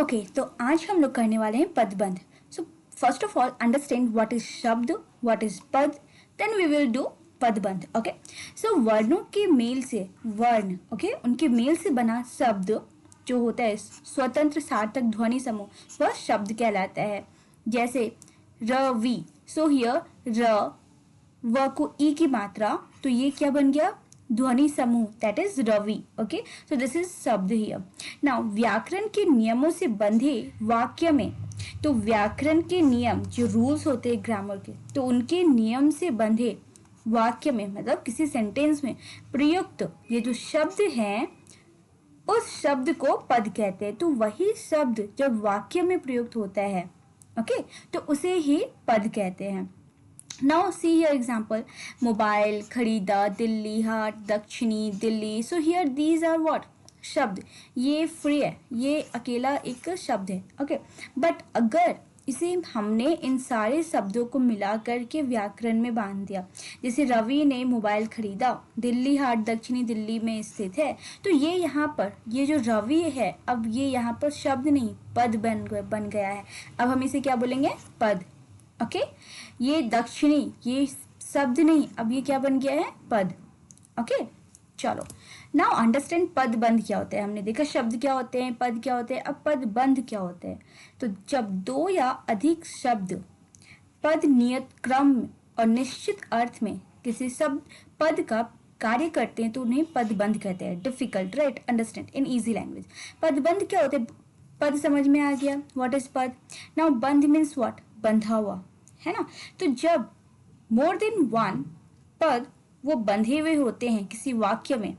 Okay, तो आज हम लोग करने वाले हैं पदबंध। So first of all understand what is शब्द, व्हाट इज पद, देन वी विल डू पदबंध। ओके, सो वर्णों के मेल से वर्ण, ओके, उनके मेल से बना शब्द जो होता है स्वतंत्र सार्थक ध्वनि समूह, वह शब्द कहलाता है। जैसे रवि, सो हियर र व को ई की मात्रा, तो ये क्या बन गया? ध्वनि समूह, दैट इज रवि। ओके, सो दिस इज शब्द हियर। नाउ व्याकरण के नियमों से बंधे वाक्य में, तो व्याकरण के नियम जो रूल्स होते हैं ग्रामर के, तो उनके नियम से बंधे वाक्य में मतलब किसी सेंटेंस में प्रयुक्त ये जो शब्द हैं उस शब्द को पद कहते हैं। तो वही शब्द जब वाक्य में प्रयुक्त होता है, ओके, तो उसे ही पद कहते हैं। Now see here example, mobile खरीदा, दिल्ली हाट, दक्षिणी Delhi. So here these are what? शब्द। ये फ्री है, ये अकेला एक शब्द है। ओके, बट अगर इसे हमने इन सारे शब्दों को मिला करके व्याकरण में बांध दिया, जैसे रवि ने मोबाइल खरीदा, दिल्ली हाट दक्षिणी दिल्ली में स्थित है, तो ये यहाँ पर ये जो रवि है, अब ये यहाँ पर शब्द नहीं पद बन गया है। अब हम इसे क्या बोलेंगे? पद। ओके, ये दक्षिणी ये शब्द नहीं, अब ये क्या बन गया है? पद। ओके, चलो नाउ अंडरस्टैंड पदबंध क्या होते हैं। हमने देखा शब्द क्या होते हैं, पद क्या होते हैं, अब पदबंध क्या होते हैं। तो जब दो या अधिक शब्द पद नियत क्रम और निश्चित अर्थ में किसी शब्द पद का कार्य करते हैं तो उन्हें पदबंध कहते हैं। Difficult, right? Understand in easy language. पदबंध क्या होते हैं? पद समझ में आ गया, व्हाट इज पद। नाउ बंध मीन्स व्हाट? बंधा हुआ, है ना। तो जब मोर देन वन पद वो बंधे हुए होते हैं किसी वाक्य में,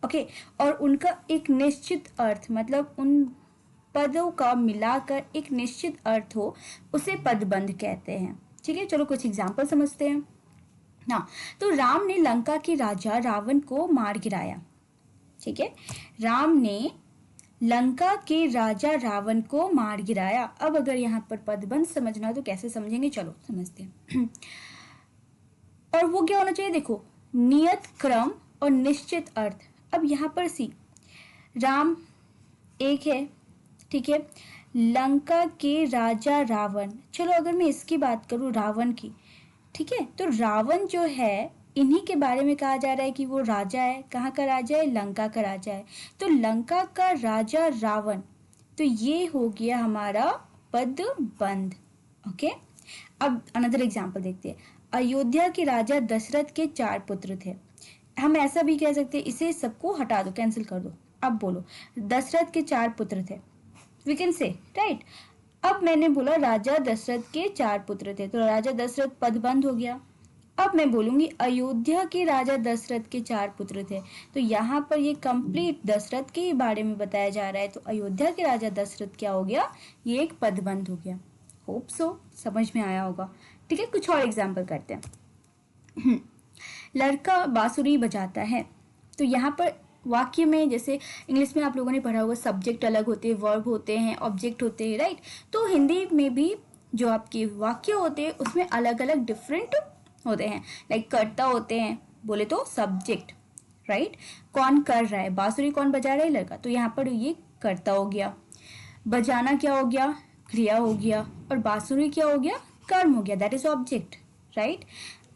ओके, और उनका एक निश्चित अर्थ मतलब उन पदों का मिलाकर एक निश्चित अर्थ हो, उसे पदबंध कहते हैं। ठीक है, चलो कुछ एग्जाम्पल समझते हैं ना। तो राम ने लंका के राजा रावण को मार गिराया। ठीक है, राम ने लंका के राजा रावण को मार गिराया। अब अगर यहाँ पर पदबंध समझना तो कैसे समझेंगे, चलो समझते हैं। और वो क्या होना चाहिए? देखो, नियत क्रम और निश्चित अर्थ। अब यहाँ पर सी राम एक है, ठीक है, लंका के राजा रावण। चलो अगर मैं इसकी बात करूँ रावण की, ठीक है, तो रावण जो है इन्हीं के बारे में कहा जा रहा है कि वो राजा है। कहाँ का राजा है? लंका का राजा है। तो लंका का राजा रावण, तो ये हो गया हमारा पदबंध। ओके, अब अनदर एग्जांपल देखते हैं। अयोध्या के राजा दशरथ के 4 पुत्र थे। हम ऐसा भी कह सकते हैं, इसे सबको हटा दो, कैंसिल कर दो। अब बोलो, दशरथ के 4 पुत्र थे, वी कैन से, राइट। अब मैंने बोला राजा दशरथ के 4 पुत्र थे, तो राजा दशरथ पदबंध हो गया। अब मैं बोलूंगी अयोध्या के राजा दशरथ के 4 पुत्र थे, तो यहाँ पर ये कंप्लीट दशरथ के बारे में बताया जा रहा है, तो अयोध्या के राजा दशरथ क्या हो गया? ये एक पदबंध हो गया। होप सो समझ में आया होगा। ठीक है, कुछ और एग्जाम्पल करते हैं। लड़का बांसुरी बजाता है, तो यहाँ पर वाक्य में, जैसे इंग्लिश में आप लोगों ने पढ़ा होगा, सब्जेक्ट अलग होते हैं, वर्ब होते हैं, ऑब्जेक्ट होते हैं, राइट। तो हिंदी में भी जो आपके वाक्य होते हैं उसमें अलग अलग डिफरेंट होते हैं। लाइक कर्ता होते हैं, बोले तो सब्जेक्ट, राइट। कौन कर रहा है? बांसुरी कौन बजा रहा है? लड़का, तो यहाँ पर ये कर्ता हो गया। बजाना क्या हो गया? क्रिया हो गया। और बांसुरी क्या हो गया? कर्म हो गया, दैट इज ऑब्जेक्ट, राइट।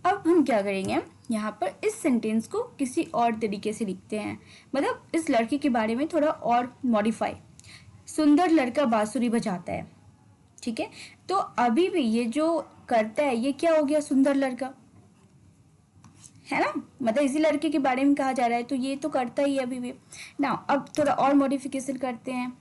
अब हम क्या करेंगे, यहाँ पर इस सेंटेंस को किसी और तरीके से लिखते हैं, मतलब इस लड़के के बारे में थोड़ा और मॉडिफाई। सुंदर लड़का बांसुरी बजाता है, ठीक है, तो अभी भी ये जो करता है ये क्या हो गया? सुंदर लड़का, है ना, मतलब इसी लड़के के बारे में कहा जा रहा है, तो ये तो करता ही है अभी भी ना। अब थोड़ा और मॉडिफिकेशन करते हैं,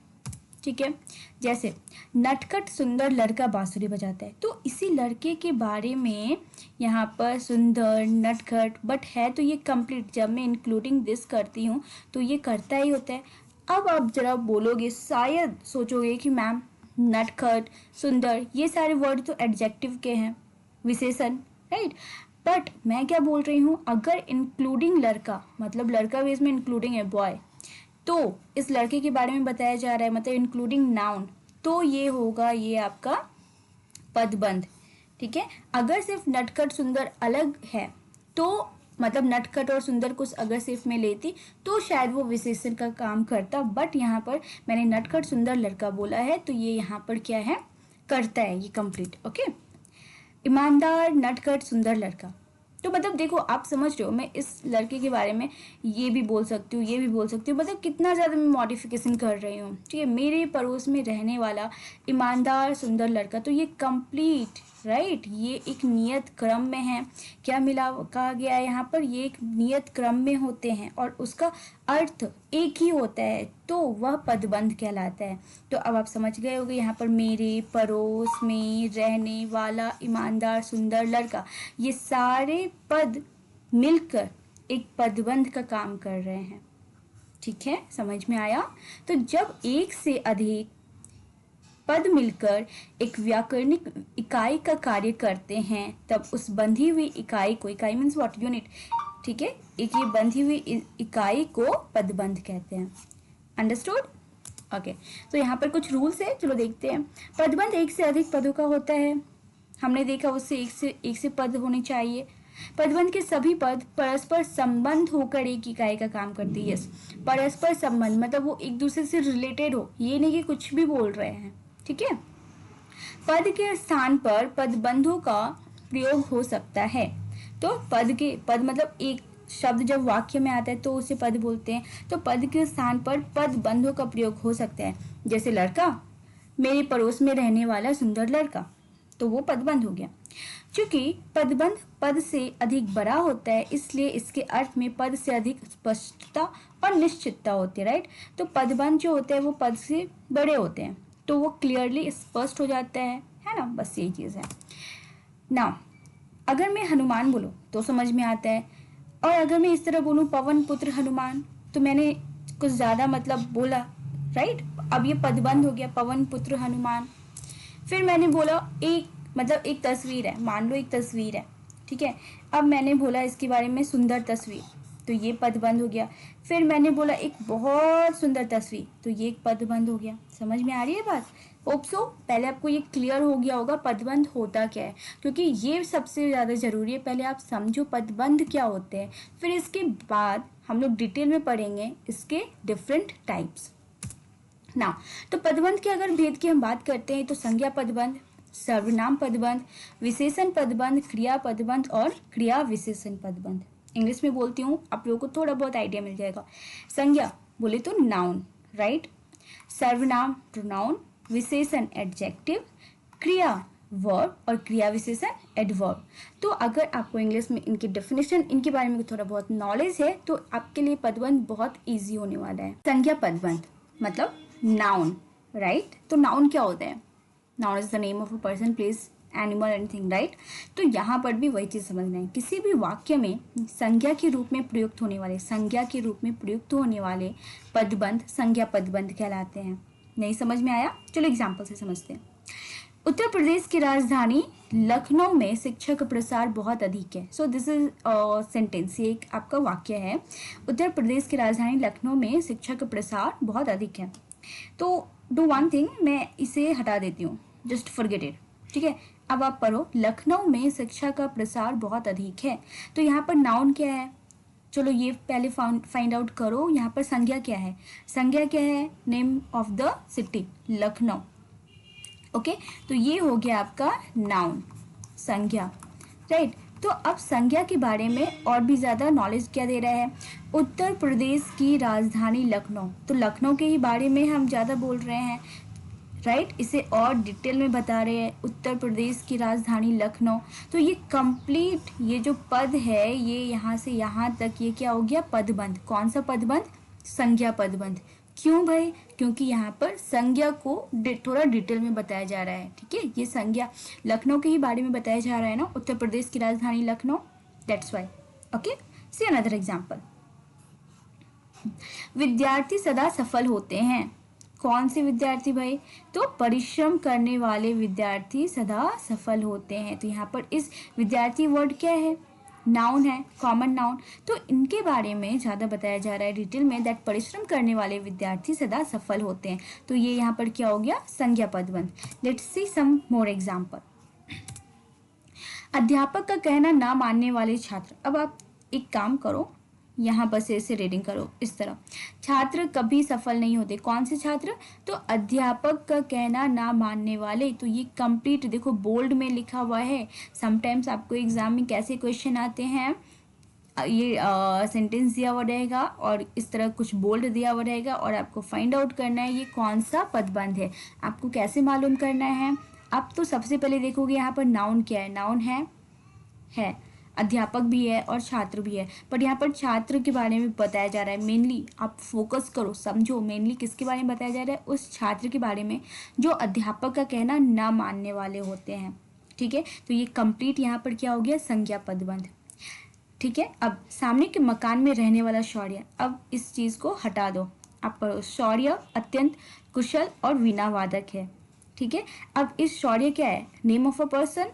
ठीक है, जैसे नटखट सुंदर लड़का बांसुरी बजाता है, तो इसी लड़के के बारे में यहाँ पर सुंदर नटखट, बट है तो ये कंप्लीट, जब मैं इंक्लूडिंग दिस करती हूँ तो ये करता ही होता है। अब आप जरा बोलोगे, शायद सोचोगे कि मैम नटखट सुंदर ये सारे वर्ड तो एडजेक्टिव के हैं, विशेषण, राइट। बट मैं क्या बोल रही हूँ, अगर इंक्लूडिंग लड़का, मतलब लड़का भी इसमें इंक्लूडिंग है, बॉय, तो इस लड़के के बारे में बताया जा रहा है, मतलब इंक्लूडिंग नाउन, तो ये होगा ये आपका पदबंध। ठीक है, अगर सिर्फ नटखट सुंदर अलग है तो मतलब नटखट और सुंदर कुछ अगर सिर्फ मैं लेती तो शायद वो विशेषण का काम करता, बट यहाँ पर मैंने नटखट सुंदर लड़का बोला है तो ये यहाँ पर क्या है, करता है ये कंप्लीट। ओके, ईमानदार नटखट सुंदर लड़का। तो मतलब देखो आप समझ रहे हो, मैं इस लड़के के बारे में ये भी बोल सकती हूँ, ये भी बोल सकती हूँ, मतलब कितना ज़्यादा मैं मॉडिफिकेशन कर रही हूँ। ठीक है, मेरे पड़ोस में रहने वाला ईमानदार सुंदर लड़का, तो ये कंप्लीट राइट, ये एक नियत क्रम में है। क्या मिला कहा गया है यहाँ पर, ये एक नियत क्रम में होते हैं और उसका अर्थ एक ही होता है, तो वह पदबंध कहलाता है। तो अब आप समझ गए होंगे यहाँ पर मेरे पड़ोस में रहने वाला ईमानदार सुंदर लड़का, ये सारे पद मिलकर एक पदबंध का काम कर रहे हैं। ठीक है, समझ में आया। तो जब एक से अधिक पद मिलकर एक व्याकरणिक इकाई का कार्य करते हैं तब उस बंधी हुई इकाई को, इकाई मीन्स व्हाट, यूनिट, ठीक है, एक ये बंधी हुई इकाई को पदबंध कहते हैं। अंडरस्टूड? ओके, तो यहाँ पर कुछ रूल्स है, चलो देखते हैं। पदबंध एक से अधिक पदों का होता है, हमने देखा उससे एक से पद होने चाहिए। पदबंध के सभी पद परस्पर संबंध होकर एक इकाई का काम करती है। यस, परस्पर संबंध मतलब वो एक दूसरे से रिलेटेड हो, ये नहीं कि कुछ भी बोल रहे हैं। ठीक है, पद के स्थान पर पदबंधों का प्रयोग हो सकता है। तो पद मतलब एक शब्द जब वाक्य में आता है तो उसे पद बोलते हैं, तो पद के स्थान पर पदबंधों का प्रयोग हो सकता है। जैसे लड़का, मेरे पड़ोस में रहने वाला सुंदर लड़का, तो वो पदबंध हो गया। क्योंकि पदबंध पद से अधिक बड़ा होता है, इसलिए इसके अर्थ में पद से अधिक स्पष्टता और निश्चितता होती है। राइट, तो पदबंध जो होते हैं वो पद से बड़े होते हैं, तो वो क्लियरली स्पष्ट हो जाता है ना, बस यही चीज़ है ना। अगर मैं हनुमान बोलूँ तो समझ में आता है, और अगर मैं इस तरह बोलूँ पवन पुत्र हनुमान, तो मैंने कुछ ज़्यादा मतलब बोला। राइट, अब ये पदबंध हो गया, पवन पुत्र हनुमान। फिर मैंने बोला एक मतलब एक तस्वीर है, मान लो एक तस्वीर है, ठीक है, अब मैंने बोला इसके बारे में सुंदर तस्वीर, तो ये पदबंध हो गया। फिर मैंने बोला एक बहुत सुंदर तस्वीर, तो ये एक पदबंध हो गया। समझ में आ रही है बात? होप सो पहले आपको ये क्लियर हो गया होगा पदबंध होता क्या है, क्योंकि ये सबसे ज़्यादा ज़रूरी है। पहले आप समझो पदबंध क्या होते हैं, फिर इसके बाद हम लोग डिटेल में पढ़ेंगे इसके डिफरेंट टाइप्स ना। तो पदबंध के अगर भेद की हम बात करते हैं तो संज्ञा पदबंध, सर्वनाम पदबंध, विशेषण पदबंध, क्रिया पदबंध और क्रिया विशेषण पदबंध। इंग्लिश में बोलती हूँ, आप लोगों को थोड़ा बहुत आइडिया मिल जाएगा। संज्ञा बोले तो नाउन, राइट, सर्वनाम प्रोनाउन, विशेषण एडजेक्टिव, क्रिया वर्ब और क्रिया विशेषण एडवर्ब। तो अगर आपको इंग्लिश में इनकी डेफिनेशन, इनके बारे में थोड़ा बहुत नॉलेज है तो आपके लिए पदबंध बहुत ईजी होने वाला है। संज्ञा पदबंध मतलब नाउन, राइट, तो नाउन क्या होता है? Noun is the name of a person, place, animal, anything, right. तो यहाँ पर भी वही चीज़ समझना है, किसी भी वाक्य में संज्ञा के रूप में प्रयुक्त होने वाले, संज्ञा के रूप में प्रयुक्त होने वाले पदबंध संज्ञा पदबंध कहलाते हैं। नहीं समझ में आया? चलो एग्जाम्पल से समझते हैं। उत्तर प्रदेश की राजधानी लखनऊ में शिक्षा का प्रसार बहुत अधिक है। सो दिस इज सेंटेंस, ये एक आपका वाक्य है। उत्तर प्रदेश की राजधानी लखनऊ में शिक्षा का प्रसार बहुत अधिक है। तो डू वन थिंग, मैं इसे हटा देती हूँ, जस्ट फॉरगेट इट, ठीक है। अब आप पढ़ो, लखनऊ में शिक्षा का प्रसार बहुत अधिक है। तो यहाँ पर नाउन क्या है? चलो ये पहले फाइंड आउट करो। यहाँ पर संज्ञा क्या है? संज्ञा क्या है? Name of the city Lucknow. Okay, तो ये हो गया आपका नाउन, संज्ञा, राइट। तो अब संज्ञा के बारे में और भी ज़्यादा नॉलेज क्या दे रहा है? उत्तर प्रदेश की राजधानी लखनऊ, तो लखनऊ के ही बारे में हम ज़्यादा बोल रहे हैं, राइट। इसे और डिटेल में बता रहे हैं, उत्तर प्रदेश की राजधानी लखनऊ। तो ये कंप्लीट, ये जो पद है ये यहाँ से यहाँ तक ये क्या हो गया? पदबंध। कौन सा पदबंध? संज्ञा पदबंध। क्यों भाई? क्योंकि यहाँ पर संज्ञा को थोड़ा डिटेल में बताया जा रहा है, ठीक है। ये संज्ञा लखनऊ के ही बारे में बताया जा रहा है ना, उत्तर प्रदेश की राजधानी Lucknow, that's why. Okay, see another example. विद्यार्थी सदा सफल होते हैं। कौन से विद्यार्थी भाई? तो परिश्रम करने वाले विद्यार्थी सदा सफल होते हैं। तो यहाँ पर इस विद्यार्थी वर्ड क्या है? नाउन है, कॉमन नाउन। तो इनके बारे में ज़्यादा बताया जा रहा है डिटेल में, दैट परिश्रम करने वाले विद्यार्थी सदा सफल होते हैं। तो ये यहाँ पर क्या हो गया? संज्ञा पदबंध। Let's see some more example. अध्यापक का कहना ना मानने वाले छात्र। अब आप एक काम करो, यहाँ बस ऐसे रीडिंग करो इस तरह। छात्र कभी सफल नहीं होते। कौन से छात्र? तो अध्यापक का कहना ना मानने वाले। तो ये कंप्लीट देखो बोल्ड में लिखा हुआ है। समटाइम्स आपको एग्जाम में कैसे क्वेश्चन आते हैं, ये सेंटेंस दिया हुआ रहेगा और इस तरह कुछ बोल्ड दिया हुआ रहेगा और आपको फाइंड आउट करना है ये कौन सा पदबंध है। आपको कैसे मालूम करना है? आप तो सबसे पहले देखोगे यहाँ पर नाउन क्या है। नाउन है अध्यापक भी है और छात्र भी है, पर यहाँ पर छात्र के बारे में बताया जा रहा है। मेनली आप फोकस करो, समझो मेनली किसके बारे में बताया जा रहा है? उस छात्र के बारे में जो अध्यापक का कहना ना मानने वाले होते हैं। ठीक है, तो ये कंप्लीट यहाँ पर क्या हो गया? संज्ञा पदबंध। ठीक है, अब सामने के मकान में रहने वाला शौर्य। अब इस चीज़ को हटा दो, आप पढ़ो। शौर्य अत्यंत कुशल और वीणा वादक है। ठीक है, अब इस शौर्य क्या है? Name of a person,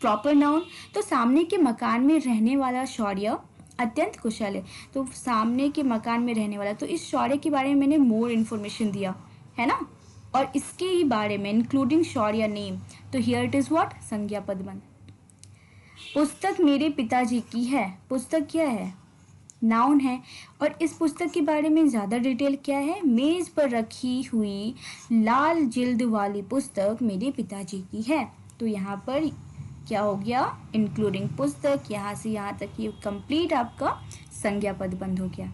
proper noun. तो सामने के मकान में रहने वाला शौर्य अत्यंत कुशल है। तो सामने के मकान में रहने वाला, तो इस शौर्य के बारे में मैंने मोर इन्फॉर्मेशन दिया है ना, और इसके ही बारे में इंक्लूडिंग शौर्य नेम। तो हियर इट इज व्हाट? संज्ञा पदबंध। पुस्तक मेरे पिताजी की है। पुस्तक क्या है? नाउन है। और इस पुस्तक के बारे में ज़्यादा डिटेल क्या है? मेज पर रखी हुई लाल जिल्द वाली पुस्तक मेरे पिताजी की है। तो यहाँ पर क्या हो गया? इंक्लूडिंग पुस्तक, यहाँ से यहाँ तक ये कंप्लीट आपका संज्ञा पदबंध हो गया।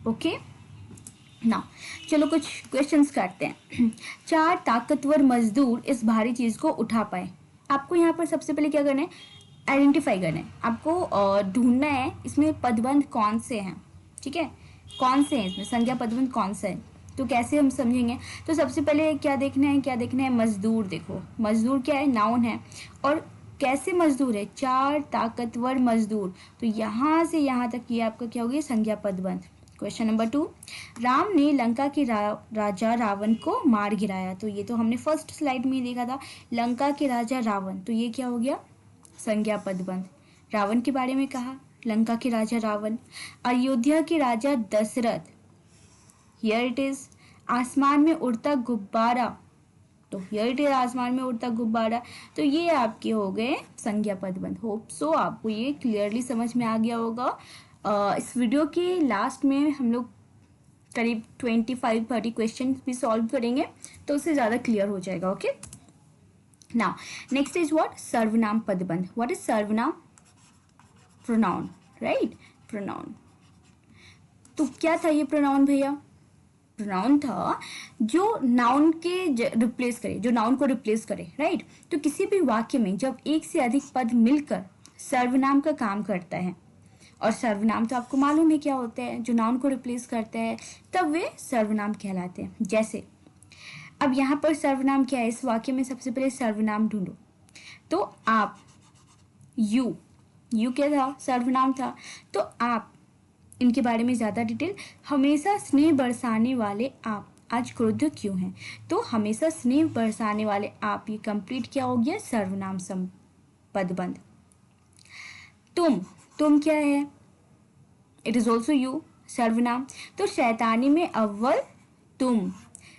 ओके ना, चलो कुछ क्वेश्चंस करते हैं। 4 ताकतवर मजदूर इस भारी चीज़ को उठा पाए। आपको यहाँ पर सबसे पहले क्या करना है? आइडेंटिफाई करना है। आपको ढूंढना है इसमें पदबंध कौन से हैं। ठीक है, कौन से हैं इसमें संज्ञा पदबंध कौन सा है। तो कैसे हम समझेंगे? तो सबसे पहले क्या देखना है? मजदूर। देखो मजदूर क्या है? नाउन है। और कैसे मजदूर है? 4 ताकतवर मजदूर। तो यहाँ से यहाँ तक ये आपका क्या हो गया? संज्ञा पदबंध। क्वेश्चन नंबर 2, राम ने लंका के राजा रावण को मार गिराया। तो ये तो हमने फर्स्ट स्लाइड में ही देखा था, लंका के राजा रावण। तो ये क्या हो गया? संज्ञा पदबंध। रावण के बारे में कहा, लंका के राजा रावण। अयोध्या के राजा दशरथ, हियर इट इज। आसमान में उड़ता गुब्बारा, तो हियर इट इज आसमान में उड़ता गुब्बारा। तो ये आपके हो गए संज्ञा पदबंध। होप सो आपको ये क्लियरली समझ में आ गया होगा। इस वीडियो के लास्ट में हम लोग करीब 25-30 क्वेश्चन भी सॉल्व करेंगे, तो उससे ज़्यादा क्लियर हो जाएगा। Okay, now next is what? सर्वनाम पदबंध। what is सर्वनाम? pronoun, right? pronoun। तो क्या था ये प्रोनाउन भैया? प्रोनाउन था जो नाउन के रिप्लेस करे, जो नाउन को रिप्लेस करे, राइट? तो किसी भी वाक्य में जब एक से अधिक पद मिलकर सर्वनाम का काम करता है, और सर्वनाम तो आपको मालूम है क्या होते हैं, जो नाउन को रिप्लेस करते हैं, तब वे सर्वनाम कहलाते हैं। जैसे अब यहाँ पर सर्वनाम क्या है? इस वाक्य में सबसे पहले सर्वनाम ढूंढो। तो आप, यू क्या था? सर्वनाम था। तो आप, इनके बारे में ज़्यादा डिटेल। हमेशा स्नेह बरसाने वाले आप, आज क्रोध क्यों हैं? तो हमेशा स्नेह बरसाने वाले आप, ये कंप्लीट क्या हो गया? सर्वनाम पदबंध। तुम क्या है? इट इज ऑल्सो यू, सर्वनाम। तो शैतानी में अव्वल तुम,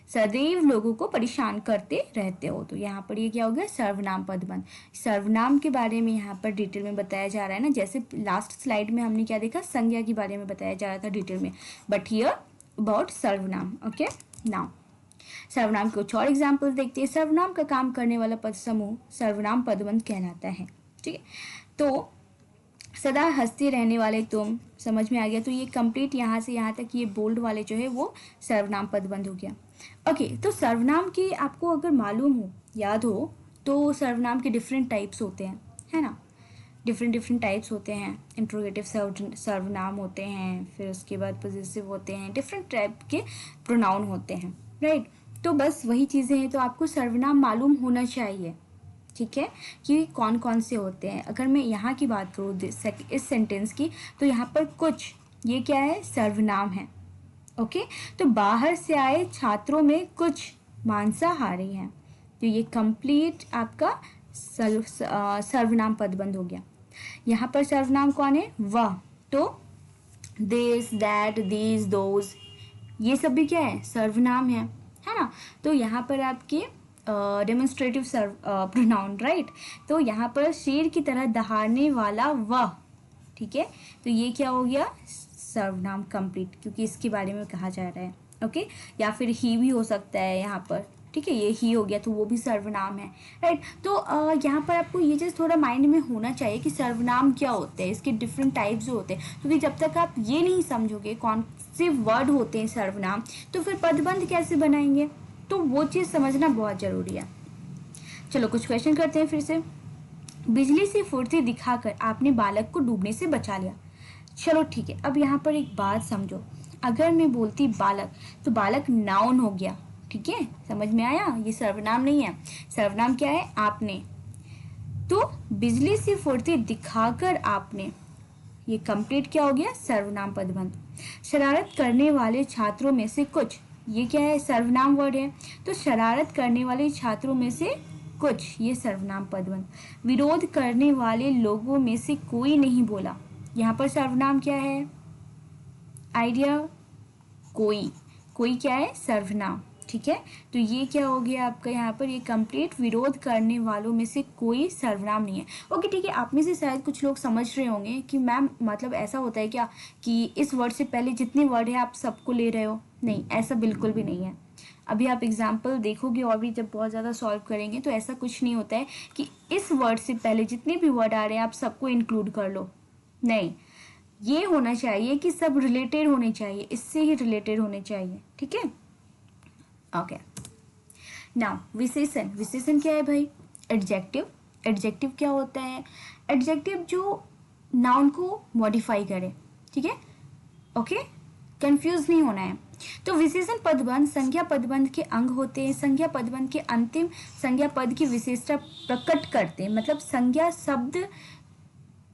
सदैव लोगों को परेशान करते रहते हो। तो यहाँ पर ये क्या हो गया? सर्वनाम पदबंध। सर्वनाम के बारे में यहाँ पर डिटेल में बताया जा रहा है ना, जैसे लास्ट स्लाइड में हमने क्या देखा? संज्ञा के बारे में बताया जा रहा था डिटेल में, बट हियर अबाउट सर्वनाम। ओके, नाउ सर्वनाम के कुछ और एग्जाम्पल देखते हैं। सर्वनाम का काम करने वाला पद समूह सर्वनाम पदबंध कहलाता है। ठीक है, तो सदा हंसते रहने वाले तुम, समझ में आ गया? तो ये कंप्लीट यहाँ से यहाँ तक ये बोल्ड वाले जो है वो सर्वनाम पदबंध हो गया। ओके, तो सर्वनाम की आपको अगर मालूम हो, याद हो, तो सर्वनाम के डिफरेंट टाइप्स होते हैं, है ना? डिफरेंट टाइप्स होते हैं। इंट्रोगेटिव सर्वनाम होते हैं, फिर उसके बाद पॉजिटिव होते हैं, डिफरेंट टाइप के प्रोनाउन होते हैं, राइट? तो बस वही चीज़ें हैं, तो आपको सर्वनाम मालूम होना चाहिए। ठीक है, कि कौन कौन से होते हैं। अगर मैं यहाँ की बात करूँ इस सेंटेंस की, तो यहाँ पर कुछ, ये क्या है? सर्वनाम है। ओके, तो बाहर से आए छात्रों में कुछ मांसाहारी हैं। तो ये कंप्लीट आपका सर्वनाम पदबंध हो गया। यहाँ पर सर्वनाम कौन है? वह। तो दिस, दैट, दीज, दोज, ये सब भी क्या है? सर्वनाम है ना? तो यहाँ पर आपके डेमोन्स्ट्रेटिव प्रोनाउन, राइट? तो यहाँ पर शेर की तरह दहाड़ने वाला वह, ठीक है, तो ये क्या हो गया, सर्वनाम कंप्लीट, क्योंकि इसके बारे में कहा जा रहा है। ओके, या फिर ही भी हो सकता है यहाँ पर, ठीक है, ये ही हो गया तो वो भी सर्वनाम है, राइट। तो यहाँ पर आपको ये चीज़ थोड़ा माइंड में होना चाहिए कि सर्वनाम क्या होते हैं, इसके डिफरेंट टाइप्स जो होते हैं, क्योंकि जब तक आप ये नहीं समझोगे कौन से वर्ड होते हैं सर्वनाम, तो फिर पदबंध कैसे बनाएंगे, तो वो चीज़ समझना बहुत ज़रूरी है। चलो कुछ क्वेश्चन करते हैं फिर से। बिजली से फुर्ती दिखाकर आपने बालक को डूबने से बचा लिया। चलो ठीक है, अब यहाँ पर एक बात समझो, अगर मैं बोलती बालक, तो बालक नाउन हो गया, ठीक है, समझ में आया, ये सर्वनाम नहीं है। सर्वनाम क्या है, आपने। तो बिजली से फुर्ती दिखाकर आपने, ये कंप्लीट क्या हो गया, सर्वनाम पदबंध। शरारत करने वाले छात्रों में से कुछ, ये क्या है, सर्वनाम वर्ड है, तो शरारत करने वाले छात्रों में से कुछ, ये सर्वनाम पदबंध। विरोध करने वाले लोगों में से कोई नहीं बोला, यहाँ पर सर्वनाम क्या है, आइडिया, कोई, कोई क्या है, सर्वनाम, ठीक है। तो ये क्या हो गया आपका यहाँ पर, ये कंप्लीट, विरोध करने वालों में से कोई सर्वनाम नहीं है। ओके ठीक है, आप में से शायद कुछ लोग समझ रहे होंगे कि मैम मतलब ऐसा होता है क्या कि इस वर्ड से पहले जितने वर्ड है आप सबको ले रहे हो, नहीं, ऐसा बिल्कुल भी नहीं है। अभी आप एग्जाम्पल देखोगे और भी जब बहुत ज़्यादा सॉल्व करेंगे तो ऐसा कुछ नहीं होता है कि इस वर्ड से पहले जितने भी वर्ड आ रहे हैं आप सबको इंक्लूड कर लो, नहीं, ये होना चाहिए कि सब रिलेटेड होने चाहिए, इससे ही रिलेटेड होने चाहिए, ठीक है। ओके, नाउ विशेषण, विशेषण क्या है भाई, एडजेक्टिव। एडजेक्टिव क्या होता है, एडजेक्टिव जो नाउन को मॉडिफाई करे, ठीक है, ओके, कंफ्यूज नहीं होना है। तो विशेषण पदबंध संज्ञा पदबंध के अंग होते हैं, संज्ञा पदबंध के अंतिम संज्ञा पद की विशेषता प्रकट करते हैं, मतलब संज्ञा शब्द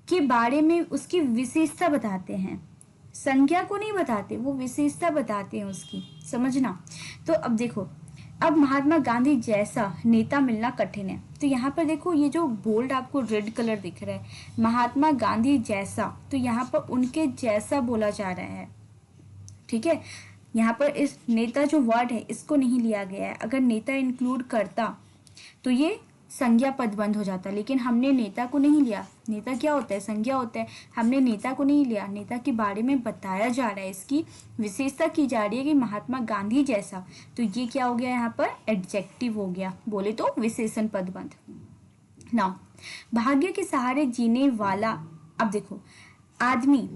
के बारे में उसकी विशेषता बताते हैं, संज्ञा को नहीं बताते, वो विशेषता बताते हैं उसकी, समझना। तो अब देखो, अब महात्मा गांधी जैसा नेता मिलना कठिन है, तो यहाँ पर देखो ये जो बोल्ड आपको रेड कलर दिख रहा है, महात्मा गांधी जैसा, तो यहाँ पर उनके जैसा बोला जा रहा है, ठीक है। यहाँ पर इस नेता जो वर्ड है इसको नहीं लिया गया है, अगर नेता इंक्लूड करता तो ये संज्ञा पदबंध हो जाता, लेकिन हमने नेता को नहीं लिया, नेता क्या होता है, संज्ञा होता है, हमने नेता को नहीं लिया, नेता के बारे में बताया जा रहा है, इसकी विशेषता की जा रही है कि महात्मा गांधी जैसा, तो ये क्या हो गया यहाँ पर, एडजेक्टिव हो गया, बोले तो विशेषण पदबंध। नाउ भाग्य के सहारे जीने वाला, अब देखो आदमी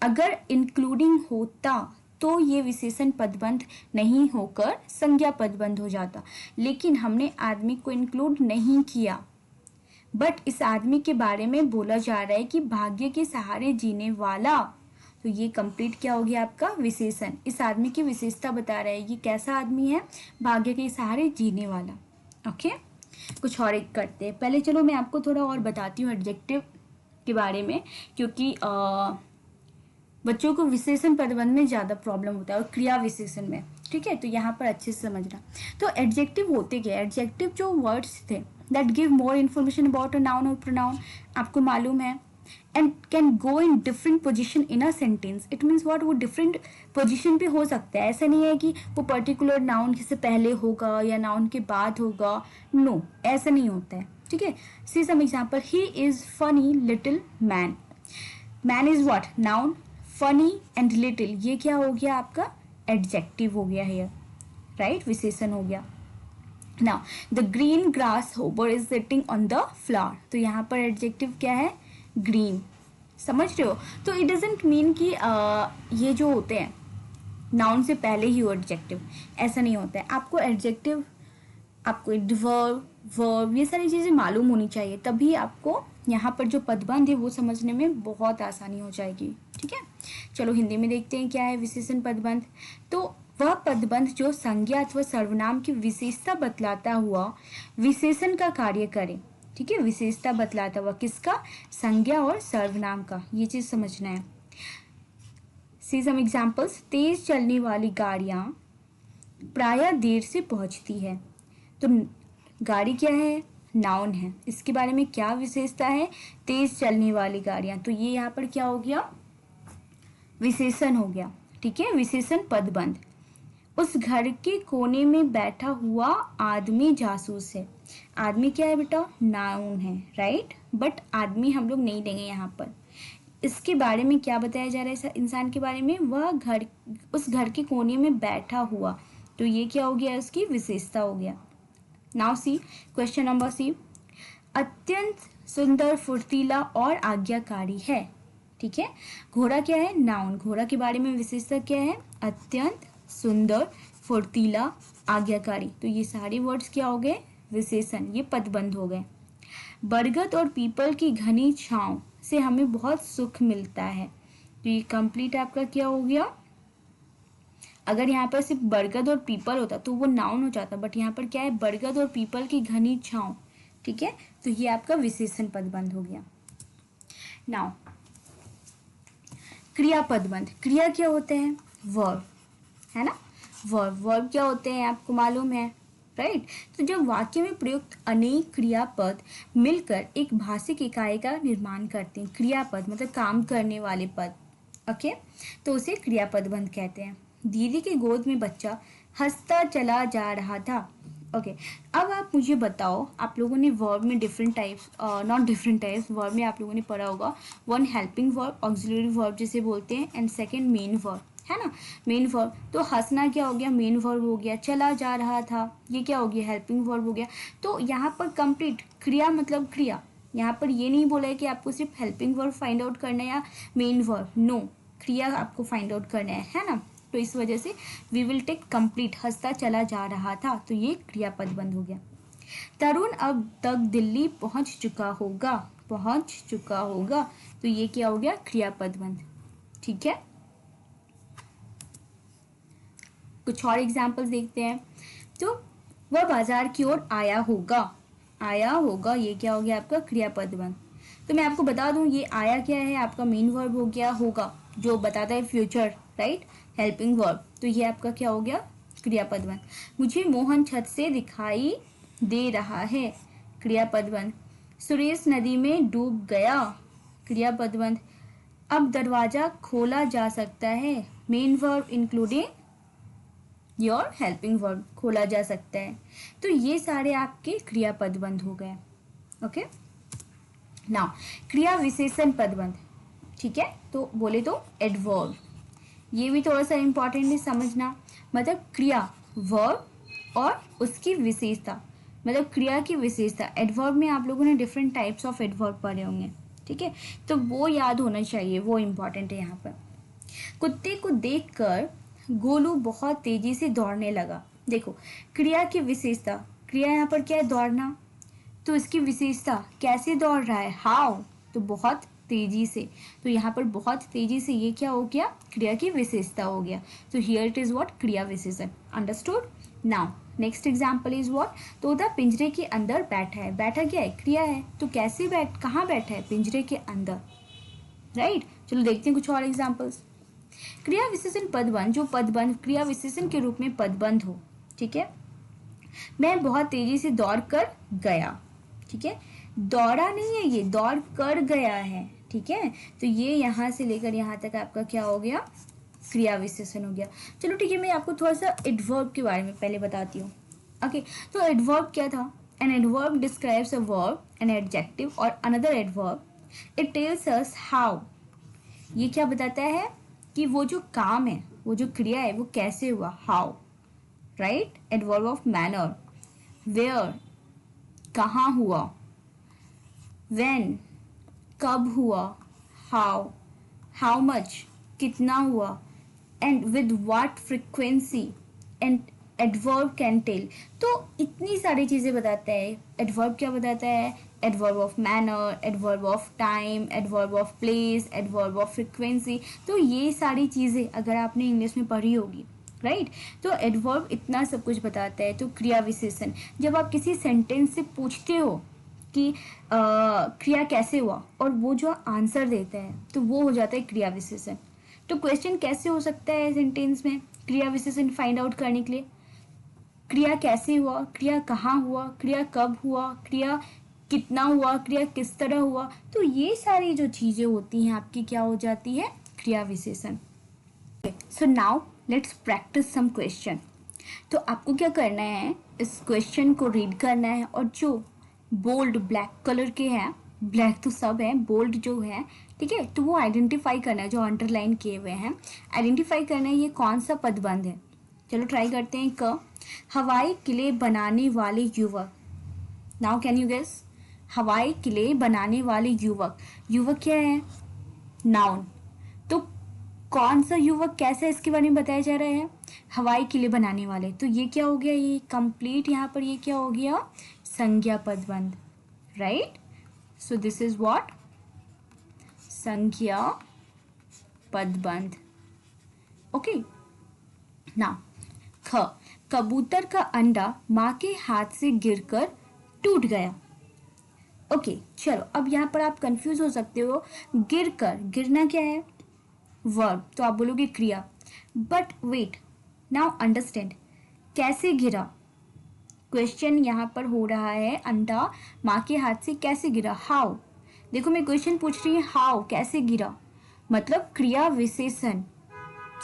अगर इंक्लूडिंग होता तो ये विशेषण पदबंध नहीं होकर संज्ञा पदबंध हो जाता, लेकिन हमने आदमी को इंक्लूड नहीं किया, बट इस आदमी के बारे में बोला जा रहा है कि भाग्य के सहारे जीने वाला, तो ये कंप्लीट क्या हो गया आपका, विशेषण, इस आदमी की विशेषता बता रहा है, ये कैसा आदमी है, भाग्य के सहारे जीने वाला। ओके, कुछ और एक करते हैं, पहले चलो मैं आपको थोड़ा और बताती हूँ एडजेक्टिव के बारे में, क्योंकि बच्चों को विशेषण पदबंध में ज़्यादा प्रॉब्लम होता है और क्रिया विशेषण में, ठीक है, तो यहाँ पर अच्छे से समझना। तो एडजेक्टिव होते क्या, एडजेक्टिव जो वर्ड्स थे that give more information about a noun और प्रोनाउन, आपको मालूम है, and can go in different position in a sentence, it means what, वो डिफरेंट पोजिशन पे हो सकता है, ऐसा नहीं है कि वो पर्टिकुलर नाउन से पहले होगा या नाउन के बाद होगा, नो, ऐसा नहीं होता है, ठीक है। See some example, he is funny little man, man is what, noun, funny and little ये क्या हो गया आपका, एडजेक्टिव हो गया है, राइट, विशेषण हो गया। Now the green grass hopper is sitting on the flower, तो यहाँ पर एडजेक्टिव क्या है, ग्रीन, समझ रहे हो। तो इट डजेंट मीन कि ये जो होते हैं नाउन से पहले ही हो एडजेक्टिव, ऐसा नहीं होता है, आपको एडजेक्टिव, आपको वर्ब, वर्ब, ये सारी चीज़ें मालूम होनी चाहिए, तभी आपको यहाँ पर जो पदबंध है वो समझने में बहुत आसानी हो जाएगी, ठीक है। चलो हिंदी में देखते हैं क्या है विशेषण पदबंध। तो वह पदबंध जो संज्ञा अथवा सर्वनाम की विशेषता बतलाता हुआ विशेषण का कार्य करे, ठीक है, विशेषता बतलाता हुआ किसका, संज्ञा और सर्वनाम का, ये चीज़ समझना है। सी सम एग्जाम्पल्स, तेज चलने वाली गाड़ियाँ प्रायः देर से पहुँचती है, तो गाड़ी क्या है, नाउन है, इसके बारे में क्या विशेषता है, तेज चलने वाली गाड़ियाँ, तो ये यहाँ पर क्या हो गया, विशेषण हो गया, ठीक है, विशेषण पदबंध। उस घर के कोने में बैठा हुआ आदमी जासूस है, आदमी क्या है बेटा, नाउन है, राइट, बट आदमी हम लोग नहीं देंगे यहाँ पर, इसके बारे में क्या बताया जा रहा है इंसान के बारे में, वह घर उस घर के कोने में बैठा हुआ, तो ये क्या हो गया, उसकी विशेषता हो गया। Now C question number C, अत्यंत सुंदर, फुर्तीला और आज्ञाकारी है। ठीक है, घोड़ा क्या है, नाउन, घोड़ा के बारे में विशेषता क्या है, अत्यंत सुंदर, फुर्तीला, आज्ञाकारी, तो ये सारे वर्ड्स क्या हो गए, विशेषण, ये पदबंध हो गए। बरगद और पीपल की घनी छांव से हमें बहुत सुख मिलता है, तो ये कंप्लीट आपका क्या हो गया। अगर यहाँ पर सिर्फ बरगद और पीपल होता तो वो नाउन हो जाता, बट यहाँ पर क्या है, बरगद और पीपल की घनी छांव। ठीक है, तो ये आपका विशेषण पदबंध हो गया। नाउ क्रिया पदबंध, क्रिया क्या होते हैं, वर्ब, है ना, वर्ब क्या होते हैं आपको मालूम है, राइट। तो जब वाक्य में प्रयुक्त अनेक क्रियापद मिलकर एक भाषिक इकाई का निर्माण करते हैं, क्रियापद मतलब काम करने वाले पद, ओके, तो उसे क्रियापदबंध कहते हैं। दीदी के गोद में बच्चा हंसता चला जा रहा था, ओके। अब आप मुझे बताओ, आप लोगों ने वर्ब में different types, not different types, verb में आप लोगों ने पढ़ा होगा, one helping verb, auxiliary verb जिसे बोलते हैं, एंड सेकंड मेन वर्ब, है ना, मेन वर्ब। तो हंसना क्या हो गया, मेन वर्ब हो गया, चला जा रहा था, ये क्या हो गया, हेल्पिंग वर्ब हो गया। तो यहाँ पर कंप्लीट क्रिया मतलब क्रिया, यहाँ पर ये नहीं बोला है कि आपको सिर्फ हेल्पिंग वर्ब फाइंड आउट करना है या मेन वर्ब, नो, क्रिया आपको फाइंड आउट करना है ना। तो इस वजह से वी विल टेक कंप्लीट, हंसता चला जा रहा था, तो ये क्रियापद बंद हो गया। तरुण अब तक दिल्ली पहुंच चुका होगा, पहुंच चुका होगा, तो ये क्या हो गया, क्रियापद बंद। ठीक है, कुछ और एग्जाम्पल्स देखते हैं। तो वह बाजार की ओर आया होगा, आया होगा, ये क्या हो गया आपका क्रियापद बंद। तो मैं आपको बता दूं, ये आया क्या है, आपका मेन वर्ब हो गया, होगा जो बताता है फ्यूचर, राइट, हेल्पिंग वर्ब, तो ये आपका क्या हो गया, क्रियापद बंद। मुझे मोहन छत से दिखाई दे रहा है, क्रियापद बंद। सुरेश नदी में डूब गया, क्रियापद बंद। अब दरवाजा खोला जा सकता है, main verb including your helping verb, खोला जा सकता है। तो ये सारे आपके क्रियापद बंद हो गए, ओके। नाउ क्रिया विशेषण पदबंध, ठीक है, तो बोले तो एडवर्ब, ये भी थोड़ा सा इंपॉर्टेंट है समझना, मतलब क्रिया, वर्ब और उसकी विशेषता, मतलब क्रिया की विशेषता। एडवर्ब में आप लोगों ने डिफरेंट टाइप्स ऑफ एडवर्ब पढ़े होंगे, ठीक है, तो वो याद होना चाहिए, वो इम्पॉर्टेंट है यहाँ पर। कुत्ते को देखकर गोलू बहुत तेजी से दौड़ने लगा। देखो क्रिया की विशेषता, क्रिया यहाँ पर क्या है, दौड़ना, तो इसकी विशेषता कैसे दौड़ रहा है, हाउ, तो बहुत तेजी से, तो यहाँ पर बहुत तेजी से, ये क्या हो गया, क्रिया की विशेषता हो गया। तो हियर इट इज व्हाट, क्रिया विशेषण, understood. Now next example is what, तोता पिंजरे के अंदर बैठा है, बैठा क्या है, क्रिया है, तो कैसे कहाँ बैठा है, पिंजरे के अंदर, राइट। चलो देखते हैं कुछ और एग्जाम्पल्स। क्रिया विशेषण पदबंध, जो पदबंध क्रिया विशेषण के रूप में पदबंध हो, ठीक है। मैं बहुत तेजी से दौड़ कर गया, ठीक है, दौड़ा नहीं है, ये दौड़ कर गया है, ठीक है, तो ये यहाँ से लेकर यहाँ तक आपका क्या हो गया, क्रिया विशेषण हो गया। चलो ठीक है, मैं आपको थोड़ा सा एडवर्ब के बारे में पहले बताती हूँ, ओके। तो एडवर्ब क्या था, an adverb describes a verb, an adjective और another adverb, it tells us how, ये क्या बताता है कि वो जो काम है, वो जो क्रिया है, वो कैसे हुआ, how, right. Adverb of manner, where, कहाँ हुआ, व्हेन, कब हुआ, हाउ, हाउ मच, कितना हुआ, and with what frequency, and adverb can tell, तो इतनी सारी चीज़ें बताता है। एडवर्ब क्या बताता है, adverb of manner, adverb of time, adverb of place, adverb of frequency, तो ये सारी चीज़ें अगर आपने इंग्लिश में पढ़ी होगी, राइट, तो एडवर्ब इतना सब कुछ बताता है। तो क्रिया विशेषण, जब आप किसी सेंटेंस से पूछते हो कि क्रिया कैसे हुआ और वो जो आंसर देता है, तो वो हो जाता है क्रिया विशेषण। तो क्वेश्चन कैसे हो सकता है सेंटेंस में क्रिया विशेषण फाइंड आउट करने के लिए, क्रिया कैसे हुआ, क्रिया कहाँ हुआ, क्रिया कब हुआ, क्रिया कितना हुआ, क्रिया किस तरह हुआ, तो ये सारी जो चीज़ें होती हैं आपकी क्या हो जाती है, क्रिया विशेषण। So now let's practice some question. तो आपको क्या करना है, इस क्वेश्चन को रीड करना है, और जो बोल्ड ब्लैक कलर के हैं, ब्लैक तो सब है, बोल्ड जो है ठीक है, तो वो आइडेंटिफाई करना है, जो अंडरलाइन किए हुए हैं आइडेंटिफाई करना है ये कौन सा पदबंध है। चलो ट्राई करते हैं। क, हवाई किले बनाने वाले युवक। नाउ कैन यू गेस, हवाई किले बनाने वाले युवक, युवक क्या है, नाउन। तो कौन सा युवक कैसे इसके बारे में बताया जा रहा है, हवाई किले बनाने वाले, तो ये क्या हो गया, ये कंप्लीट यहाँ पर ये क्या हो गया, संज्ञा पदबंध, right. So this is what, संज्ञा पदबंध। ओके, नाउ ख, कबूतर का अंडा माँ के हाथ से गिरकर टूट गया। ओके चलो, अब यहाँ पर आप कंफ्यूज हो सकते हो, गिरकर, गिरना क्या है, वर्ब, तो आप बोलोगे क्रिया, बट वेट, नाउ अंडरस्टैंड, कैसे गिरा, क्वेश्चन यहाँ पर हो रहा है, अंडा माँ के हाथ से कैसे गिरा, हाउ। देखो मैं क्वेश्चन पूछ रही हूँ हाउ, कैसे गिरा, मतलब क्रिया विशेषण,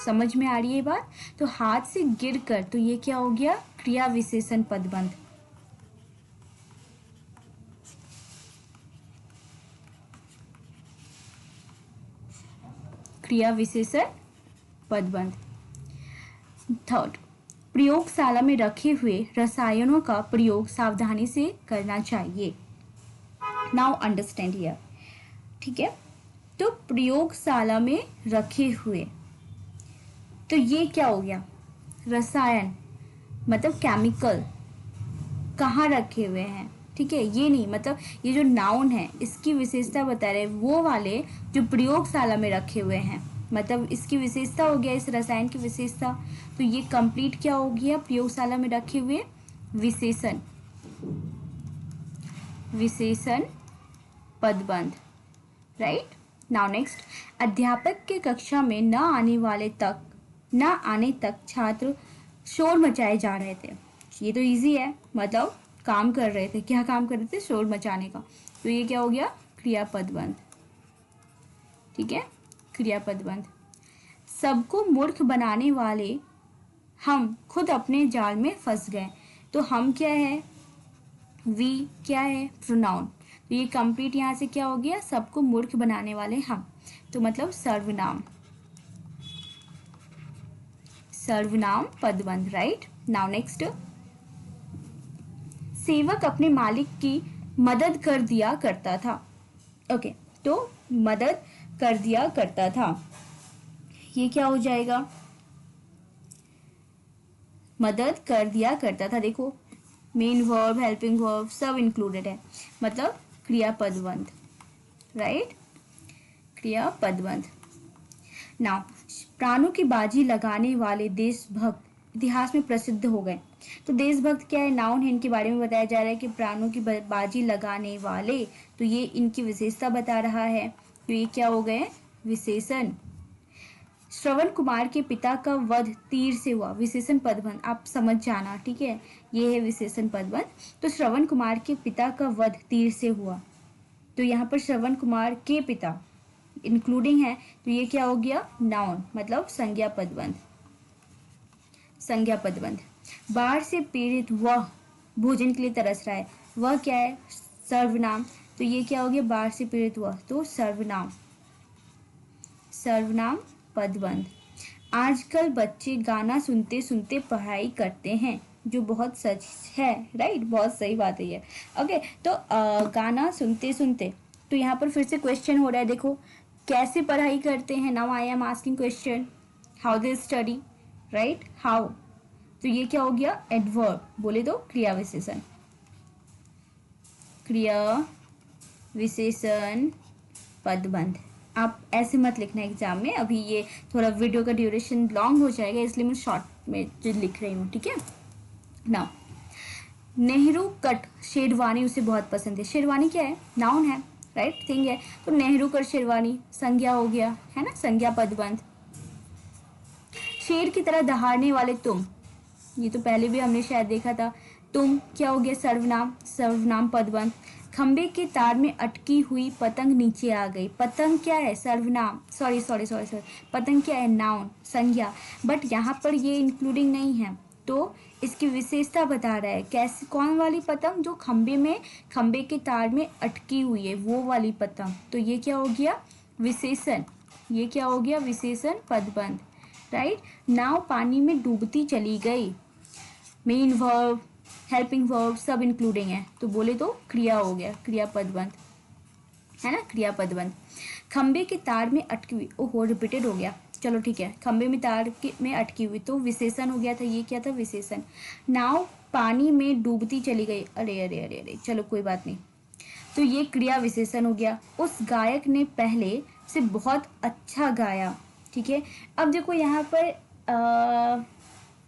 समझ में आ रही है बात। तो हाथ से गिरकर, तो ये क्या हो गया, क्रिया विशेषण पदबंध। क्रिया विशेषण पदबंध। थर्ड, प्रयोगशाला में रखे हुए रसायनों का प्रयोग सावधानी से करना चाहिए। नाउ अंडरस्टैंड हियर, ठीक है। तो प्रयोगशाला में रखे हुए, तो ये क्या हो गया, रसायन मतलब केमिकल, कहाँ रखे हुए हैं, ठीक है, ये नहीं, मतलब ये जो नाउन है इसकी विशेषता बता रहे, वो वाले जो प्रयोगशाला में रखे हुए हैं, मतलब इसकी विशेषता हो गया, इस रसायन की विशेषता। तो ये कंप्लीट क्या हो गया, प्रयोगशाला में रखे हुए विशेषण, विशेषण पदबंध, राइट। नाउ नेक्स्ट, अध्यापक के कक्षा में न आने तक छात्र शोर मचाए जा रहे थे। ये तो इजी है, मतलब काम कर रहे थे, क्या काम कर रहे थे, शोर मचाने का। तो ये क्या हो गया, क्रियापदबंध, ठीक है, क्रियापदबंध। सबको मूर्ख बनाने वाले हम खुद अपने जाल में फंस गए। तो हम क्या है, वी क्या है, प्रोनाउन। तो ये कंप्लीट यहाँ से क्या हो गया, सबको मूर्ख बनाने वाले हम, तो मतलब सर्वनाम, सर्वनाम पदबंध, राइट। नाउ नेक्स्ट, सेवक अपने मालिक की मदद कर दिया करता था। ओके, तो मदद कर दिया करता था, ये क्या हो जाएगा, मदद कर दिया करता था। देखो मेन वर्ब, हेल्पिंग वर्ब सब इंक्लूडेड है, मतलब क्रियापदबंध, राइट, क्रियापदबंध। नाउ, प्राणों की बाजी लगाने वाले देशभक्त इतिहास में प्रसिद्ध हो गए। तो देशभक्त क्या है, नाउन है, इनके बारे में बताया जा रहा है कि प्राणों की बाजी लगाने वाले, तो ये इनकी विशेषता बता रहा है, तो ये क्या हो गए, विशेषण। श्रवण कुमार के पिता का वध तीर से हुआ, विशेषण पदबंध, आप समझ जाना, ठीक है, ये है विशेषण पदबंध। तो श्रवण कुमार के पिता का वध तीर से हुआ, तो यहाँ पर श्रवण कुमार के पिता इंक्लूडिंग है, तो ये क्या हो गया, नाउन, मतलब संज्ञा पदबंध, संज्ञा पदबंध। बाढ़ से पीड़ित वह भोजन के लिए तरस रहा है, वह क्या है, सर्वनाम, तो ये क्या हो गया, बाढ़ से पीड़ित वह, तो सर्वनाम, सर्वनाम पदबंध। आजकल बच्चे गाना सुनते सुनते पढ़ाई करते हैं, जो बहुत सच है, राइट, बहुत सही बात है ये। ओके, तो गाना सुनते सुनते, तो यहाँ पर फिर से क्वेश्चन हो रहा है, देखो कैसे पढ़ाई करते हैं, now I am asking question, how they study, right, how, तो ये क्या हो गया, एडवर्ब, बोले तो क्रिया विशेषण, क्रिया विशेषण पदबंध। आप ऐसे मत लिखना एग्जाम में, अभी ये थोड़ा वीडियो का ड्यूरेशन लॉन्ग हो जाएगा, इसलिए मैं शॉर्ट में जो लिख रही हूँ, ठीक है। नाउ, नेहरू कट शेरवानी उसे बहुत पसंद है, शेरवानी क्या है, नाउन है, राइट, थिंग है, तो नेहरू कट शेरवानी संज्ञा हो गया, है ना, संज्ञा पदबंध। शेर की तरह दहाड़ने वाले तुम, ये तो पहले भी हमने शायद देखा था, तुम क्या हो गया, सर्वनाम, सर्वनाम पदबंध। खंबे के तार में अटकी हुई पतंग नीचे आ गई, पतंग क्या है, सर्वनाम, सॉरी सॉरी सॉरी सॉरी, पतंग क्या है, नाउन, संज्ञा, बट यहाँ पर ये इंक्लूडिंग नहीं है, तो इसकी विशेषता बता रहा है, कैसे, कौन वाली पतंग, जो खंबे के तार में अटकी हुई है, वो वाली पतंग, तो ये क्या हो गया, विशेषण, ये क्या हो गया, विशेषण पदबंध, राइट। नाव पानी में डूबती चली गई, मेन वर्ब, हेल्पिंग वर्ब सब इंक्लूडिंग है, तो बोले तो क्रिया हो गया, क्रिया पदबंध, है ना, क्रिया पदबंध। खंबे के तार में अटकी हुई, ओहो रिपीटेड हो गया, चलो ठीक है, खंबे में तार में अटकी हुई तो विशेषण हो गया था, ये क्या था, विशेषण। नाव पानी में डूबती चली गई, अरे अरे अरे अरे, चलो कोई बात नहीं, तो ये क्रिया विशेषण हो गया। उस गायक ने पहले से बहुत अच्छा गाया, ठीक है। अब देखो यहाँ पर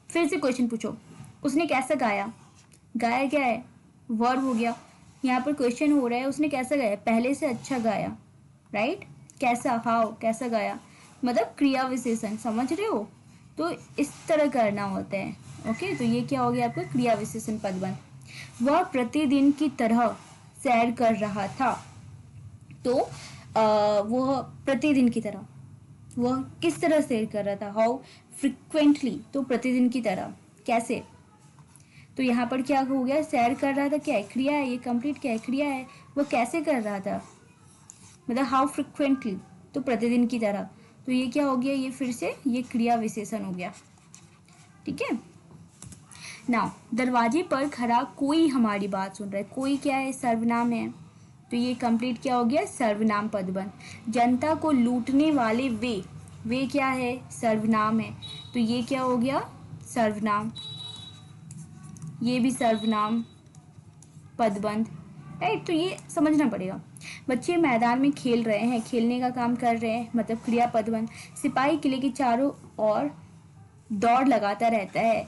फिर से क्वेश्चन पूछो, उसने कैसा गाया, गाया क्या है, वर्ब हो गया। यहाँ पर क्वेश्चन हो रहा है उसने कैसा गाया, पहले से अच्छा गाया, राइट। कैसा, हाउ, कैसा गाया, मतलब क्रिया विशेषण, समझ रहे हो, तो इस तरह करना होता है, ओके। तो ये क्या हो गया आपका, क्रिया विशेषण पदबंध। वह प्रतिदिन की तरह सैर कर रहा था, तो वह प्रतिदिन की तरह, वह किस तरह सैर कर रहा था, हाउ फ्रिक्वेंटली, तो प्रतिदिन की तरह, कैसे, तो यहाँ पर क्या हो गया, सैर कर रहा था, क्या है, क्रिया है, ये कंप्लीट क्या है, क्रिया है। वो कैसे कर रहा था, मतलब हाउ फ्रिक्वेंटली, तो प्रतिदिन की तरह, तो ये क्या हो गया, ये फिर से ये क्रिया विशेषण हो गया, ठीक है। नाउ दरवाजे पर खड़ा कोई हमारी बात सुन रहा है, कोई क्या है, सर्वनाम है, तो ये कंप्लीट क्या हो गया, सर्वनाम पदबंध। जनता को लूटने वाले वे क्या है, सर्वनाम है, तो ये क्या हो गया, सर्वनाम, ये भी सर्वनाम पदबंध, राइट। तो ये समझना पड़ेगा। बच्चे मैदान में खेल रहे हैं, खेलने का काम कर रहे हैं, मतलब क्रिया पदबंध। सिपाही किले के चारों ओर दौड़ लगाता रहता है,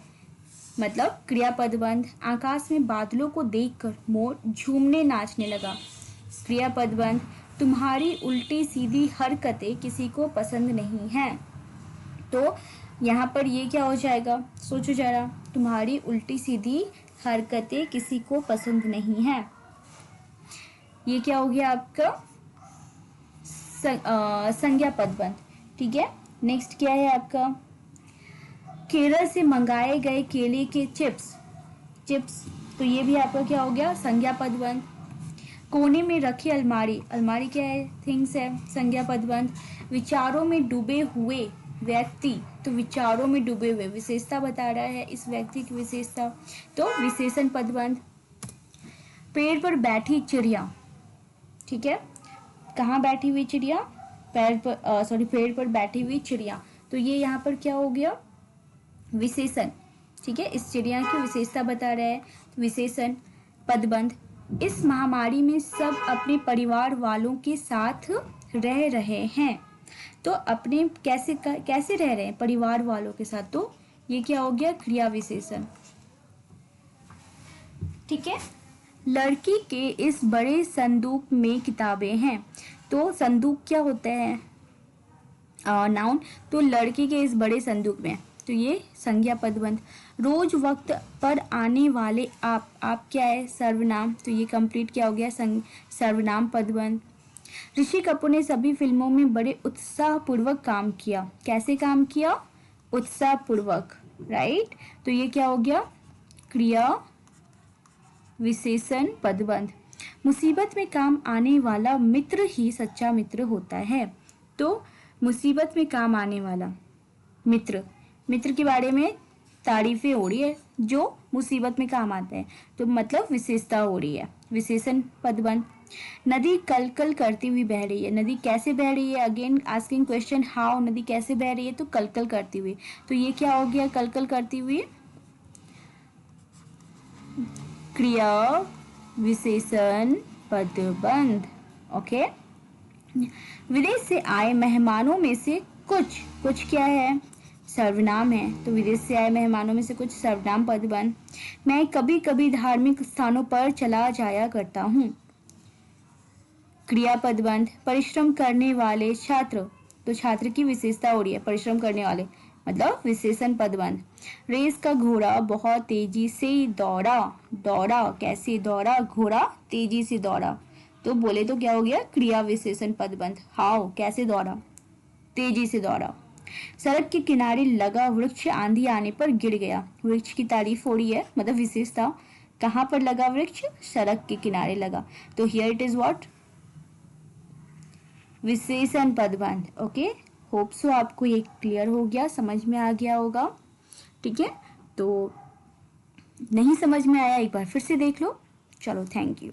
मतलब क्रिया पदबंध। आकाश में बादलों को देखकर मोर झूमने नाचने लगा, क्रिया पदबंध। तुम्हारी उल्टी सीधी हरकतें किसी को पसंद नहीं हैं, तो यहाँ पर ये क्या हो जाएगा, सोचो जरा, तुम्हारी उल्टी सीधी हरकतें किसी को पसंद नहीं हैं, ये क्या हो गया आपका, संज्ञा पदबंध, ठीक है। नेक्स्ट क्या है आपका, केरल से मंगाए गए केले के चिप्स, तो ये भी आपका क्या हो गया, संज्ञा पदबंध। कोने में रखी अलमारी क्या है, थिंग्स है, संज्ञा पदबंध। विचारों में डूबे हुए व्यक्ति, तो विचारों में डूबे हुए, विशेषता बता रहा है इस व्यक्ति की विशेषता, तो विशेषण पदबंध। पेड़ पर बैठी चिड़िया, ठीक है, कहाँ बैठी हुई चिड़िया, पेड़ पर बैठी हुई चिड़िया, तो ये यहाँ पर क्या हो गया, विशेषण, ठीक है, इस चिड़िया की विशेषता बता रहा है, विशेषण पदबंध। इस महामारी में सब अपने परिवार वालों के साथ रह रहे हैं, तो अपने कैसे रह रहे हैं, परिवार वालों के साथ, तो ये क्या हो गया, क्रिया विशेषण, ठीक है। लड़की के इस बड़े संदूक में किताबें हैं, तो संदूक क्या होता है, नाउन, तो लड़की के इस बड़े संदूक में, तो ये संज्ञा पदबंध। रोज वक्त पर आने वाले आप क्या है, सर्वनाम, तो ये कंप्लीट क्या हो गया, सर्वनाम पदबंध। ऋषि कपूर ने सभी फिल्मों में बड़े उत्साहपूर्वक काम किया, कैसे काम किया, उत्साहपूर्वक, राइट, तो ये क्या हो गया, क्रिया विशेषण पदबंध। मुसीबत में काम आने वाला मित्र ही सच्चा मित्र होता है, तो मुसीबत में काम आने वाला मित्र के बारे में तारीफें हो रही है, जो मुसीबत में काम आता है, तो मतलब विशेषता हो रही है, विशेषण पदबंध। नदी कल कल करती हुई बह रही है, नदी कैसे बह रही है, अगेन आस्किंग क्वेश्चन, हाउ, नदी कैसे बह रही है, तो कल कल करती हुई, तो ये क्या हो गया, कल कल करती हुई, क्रिया विशेषण पदबंध, ओके। विदेश से आए मेहमानों में से कुछ क्या है, सर्वनाम है, तो विदेश से आए मेहमानों में से कुछ सर्वनाम पदबंध। मैं कभी कभी धार्मिक स्थानों पर चला जाया करता हूँ, क्रिया पदबंध। परिश्रम करने वाले छात्र, तो छात्र की विशेषता हो रही है, परिश्रम करने वाले, मतलब विशेषण पदबंध। रेस का घोड़ा बहुत तेजी से दौड़ा कैसे दौड़ा, घोड़ा तेजी से दौड़ा, तो बोले तो क्या हो गया, क्रिया विशेषण पदबंध, हाउ, कैसे दौड़ा, तेजी से दौड़ा। सड़क के किनारे लगा वृक्ष आंधी आने पर गिर गया, वृक्ष की तारीफ हो रही है, मतलब विशेषता, कहाँ पर लगा वृक्ष, सड़क के किनारे लगा, तो हियर इट इज व्हाट, विशेषण पदबंध। ओके, होप सो आपको ये क्लियर हो गया, समझ में आ गया होगा। ठीक है, तो नहीं समझ में आया एक बार फिर से देख लो। चलो, थैंक यू।